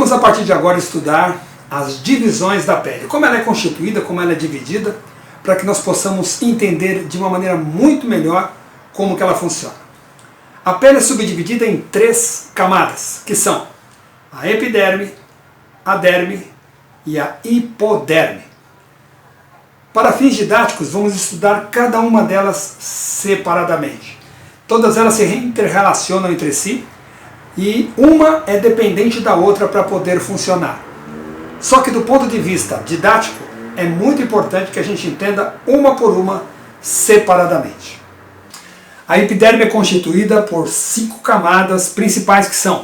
Vamos a partir de agora estudar as divisões da pele, como ela é constituída, como ela é dividida, para que nós possamos entender de uma maneira muito melhor como que ela funciona. A pele é subdividida em 3 camadas, que são a epiderme, a derme e a hipoderme. Para fins didáticos, vamos estudar cada uma delas separadamente. Todas elas se interrelacionam entre si e uma é dependente da outra para poder funcionar. Só que do ponto de vista didático, é muito importante que a gente entenda uma por uma separadamente. A epiderme é constituída por 5 camadas principais que são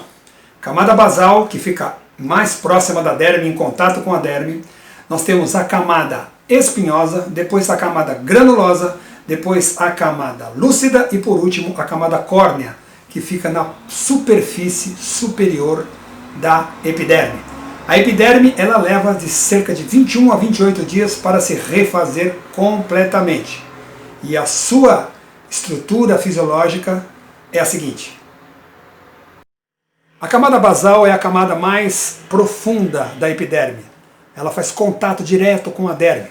camada basal, que fica mais próxima da derme, em contato com a derme. Nós temos a camada espinhosa, depois a camada granulosa, depois a camada lúcida e por último a camada córnea, que fica na superfície superior da epiderme. A epiderme ela leva de cerca de 21 a 28 dias para se refazer completamente. E a sua estrutura fisiológica é a seguinte. A camada basal é a camada mais profunda da epiderme. Ela faz contato direto com a derme.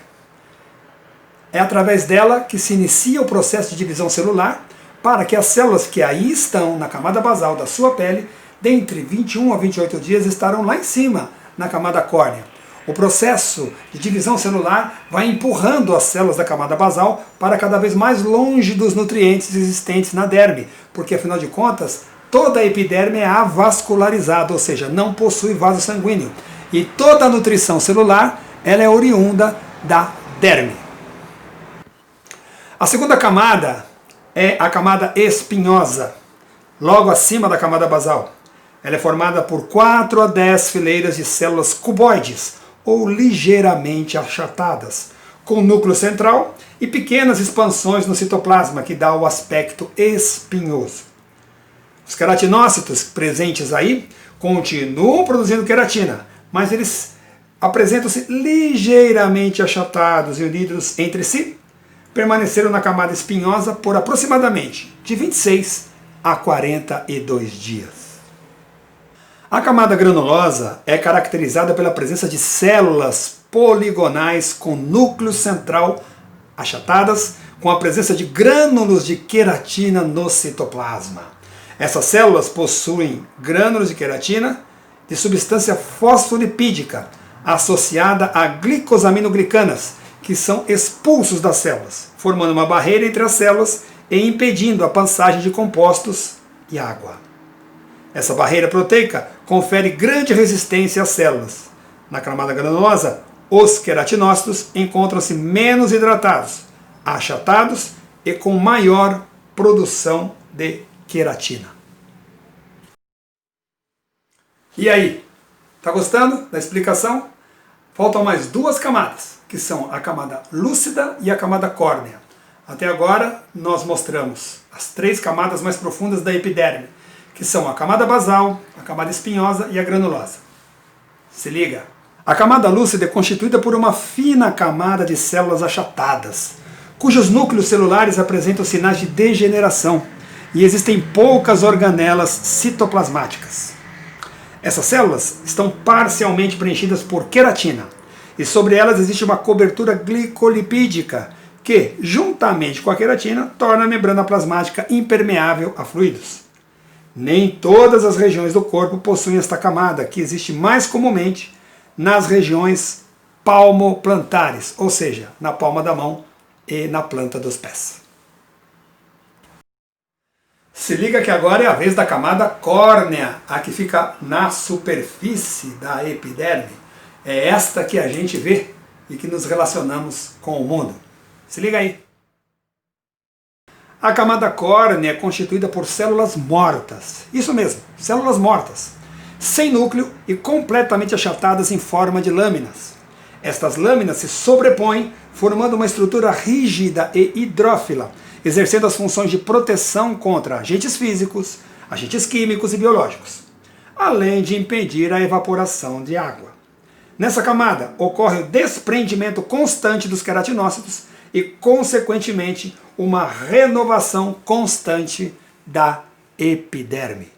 É através dela que se inicia o processo de divisão celular para que as células que aí estão na camada basal da sua pele, dentre 21 a 28 dias estarão lá em cima, na camada córnea. O processo de divisão celular vai empurrando as células da camada basal para cada vez mais longe dos nutrientes existentes na derme, porque afinal de contas, toda a epiderme é avascularizada, ou seja, não possui vaso sanguíneo. E toda a nutrição celular ela é oriunda da derme. A segunda camada é a camada espinhosa, logo acima da camada basal. Ela é formada por 4 a 10 fileiras de células cuboides, ou ligeiramente achatadas, com núcleo central e pequenas expansões no citoplasma, que dá o aspecto espinhoso. Os queratinócitos presentes aí continuam produzindo queratina, mas eles apresentam-se ligeiramente achatados e unidos entre si, permaneceram na camada espinhosa por aproximadamente de 26 a 42 dias. A camada granulosa é caracterizada pela presença de células poligonais com núcleo central achatadas, com a presença de grânulos de queratina no citoplasma. Essas células possuem grânulos de queratina de substância fosfolipídica associada a glicosaminoglicanas, que são expulsos das células, formando uma barreira entre as células e impedindo a passagem de compostos e água. Essa barreira proteica confere grande resistência às células. Na camada granulosa, os queratinócitos encontram-se menos hidratados, achatados e com maior produção de queratina. E aí, está gostando da explicação? Faltam mais 2 camadas, que são a camada lúcida e a camada córnea. Até agora, nós mostramos as 3 camadas mais profundas da epiderme, que são a camada basal, a camada espinhosa e a granulosa. Se liga! A camada lúcida é constituída por uma fina camada de células achatadas, cujos núcleos celulares apresentam sinais de degeneração, e existem poucas organelas citoplasmáticas. Essas células estão parcialmente preenchidas por queratina, e sobre elas existe uma cobertura glicolipídica, que, juntamente com a queratina, torna a membrana plasmática impermeável a fluidos. Nem todas as regiões do corpo possuem esta camada, que existe mais comumente nas regiões palmoplantares, ou seja, na palma da mão e na planta dos pés. Se liga que agora é a vez da camada córnea, a que fica na superfície da epiderme. É esta que a gente vê e que nos relacionamos com o mundo. Se liga aí. A camada córnea é constituída por células mortas. Isso mesmo, células mortas. Sem núcleo e completamente achatadas em forma de lâminas. Estas lâminas se sobrepõem, formando uma estrutura rígida e hidrófila, exercendo as funções de proteção contra agentes físicos, agentes químicos e biológicos, além de impedir a evaporação de água. Nessa camada ocorre o desprendimento constante dos queratinócitos e, consequentemente, uma renovação constante da epiderme.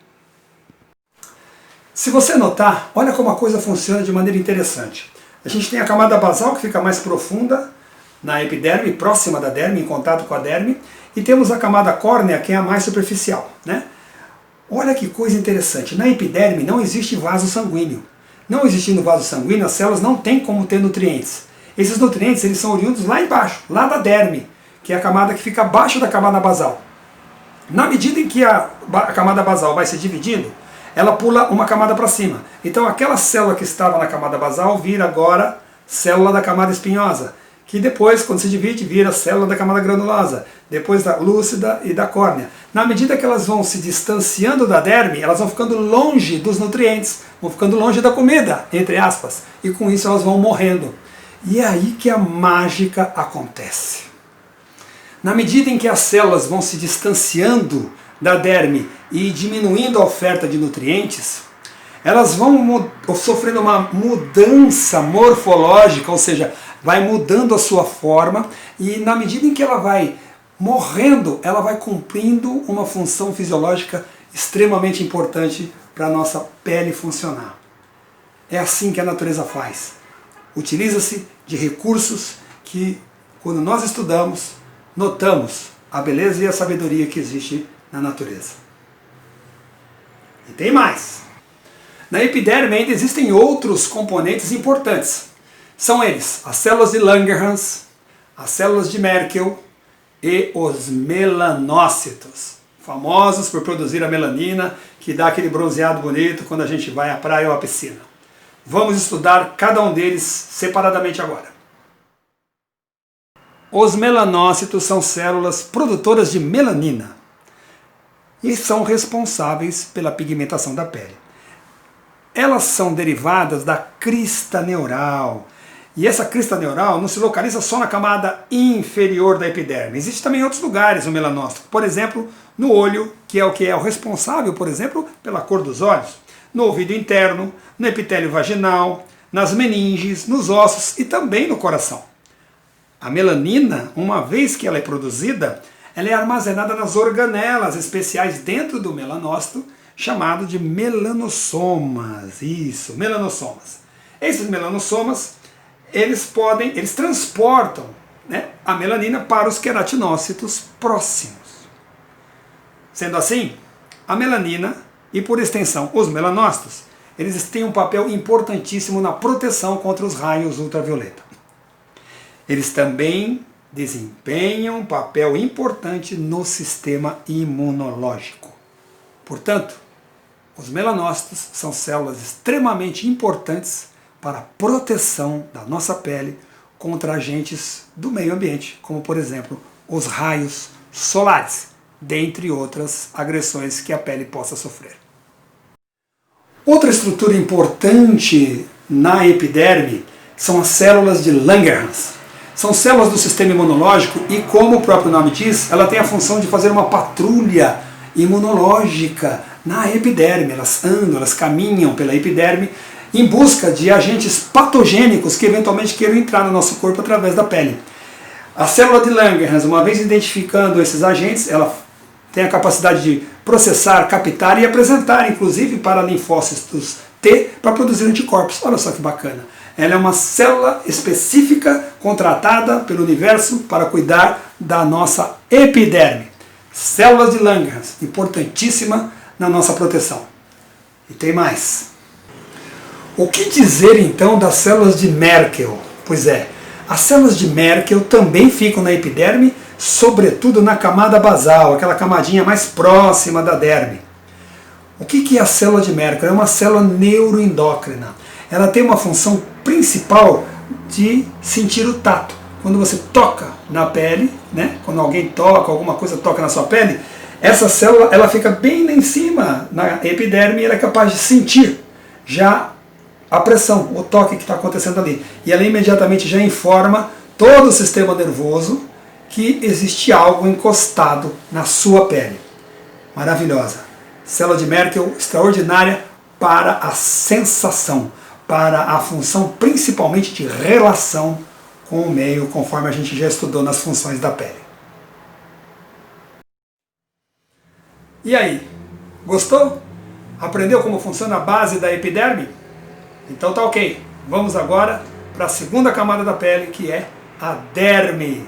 Se você notar, olha como a coisa funciona de maneira interessante. A gente tem a camada basal, que fica mais profunda na epiderme, próxima da derme, em contato com a derme, e temos a camada córnea, que é a mais superficial, né? Olha que coisa interessante, na epiderme não existe vaso sanguíneo. Não existindo vaso sanguíneo, as células não têm como ter nutrientes. Esses nutrientes eles são oriundos lá embaixo, lá da derme, que é a camada que fica abaixo da camada basal. Na medida em que a camada basal vai se dividindo, ela pula uma camada para cima. Então aquela célula que estava na camada basal vira agora célula da camada espinhosa, que depois, quando se divide, vira célula da camada granulosa, depois da lúcida e da córnea. Na medida que elas vão se distanciando da derme, elas vão ficando longe dos nutrientes, vão ficando longe da comida, entre aspas, e com isso elas vão morrendo. E é aí que a mágica acontece. Na medida em que as células vão se distanciando da derme e diminuindo a oferta de nutrientes, elas vão sofrendo uma mudança morfológica, ou seja, vai mudando a sua forma, e na medida em que ela vai morrendo, ela vai cumprindo uma função fisiológica extremamente importante para a nossa pele funcionar. É assim que a natureza faz. Utiliza-se de recursos que, quando nós estudamos, notamos a beleza e a sabedoria que existe na natureza. E tem mais. Na epiderme ainda existem outros componentes importantes. São eles as células de Langerhans, as células de Merkel e os melanócitos, famosos por produzir a melanina, que dá aquele bronzeado bonito quando a gente vai à praia ou à piscina. Vamos estudar cada um deles separadamente agora. Os melanócitos são células produtoras de melanina e são responsáveis pela pigmentação da pele. Elas são derivadas da crista neural. E essa crista neural não se localiza só na camada inferior da epiderme. Existe também em outros lugares o melanócito. Por exemplo, no olho, que é o responsável, por exemplo, pela cor dos olhos. No ouvido interno, no epitélio vaginal, nas meninges, nos ossos e também no coração. A melanina, uma vez que ela é produzida, ela é armazenada nas organelas especiais dentro do melanócito, chamado de melanossomas. Isso, melanossomas. Esses melanossomas, eles transportam, né, a melanina para os queratinócitos próximos. Sendo assim, a melanina e, por extensão, os melanócitos, eles têm um papel importantíssimo na proteção contra os raios ultravioleta. Eles também desempenham um papel importante no sistema imunológico. Portanto, os melanócitos são células extremamente importantes para a proteção da nossa pele contra agentes do meio ambiente, como, por exemplo, os raios solares, dentre outras agressões que a pele possa sofrer. Outra estrutura importante na epiderme são as células de Langerhans. São células do sistema imunológico e, como o próprio nome diz, ela tem a função de fazer uma patrulha imunológica na epiderme. Elas andam, elas caminham pela epiderme em busca de agentes patogênicos que eventualmente queiram entrar no nosso corpo através da pele. A célula de Langerhans, uma vez identificando esses agentes, ela tem a capacidade de processar, captar e apresentar, inclusive, para linfócitos T para produzir anticorpos. Olha só que bacana. Ela é uma célula específica contratada pelo universo para cuidar da nossa epiderme. Células de Langerhans, importantíssima na nossa proteção. E tem mais. O que dizer então das células de Merkel? Pois é, as células de Merkel também ficam na epiderme, sobretudo na camada basal, aquela camadinha mais próxima da derme. O que é a célula de Merkel? É uma célula neuroendócrina. Ela tem uma função principal de sentir o tato. Quando você toca na pele, né? Quando alguém toca, alguma coisa toca na sua pele, essa célula ela fica bem lá em cima, na epiderme, e ela é capaz de sentir já a pressão, o toque que está acontecendo ali. E ela imediatamente já informa todo o sistema nervoso que existe algo encostado na sua pele. Maravilhosa. Célula de Merkel extraordinária para a sensação, para a função principalmente de relação com o meio, conforme a gente já estudou nas funções da pele. E aí, gostou? Aprendeu como funciona a base da epiderme? Então tá ok. Vamos agora para a segunda camada da pele, que é a derme.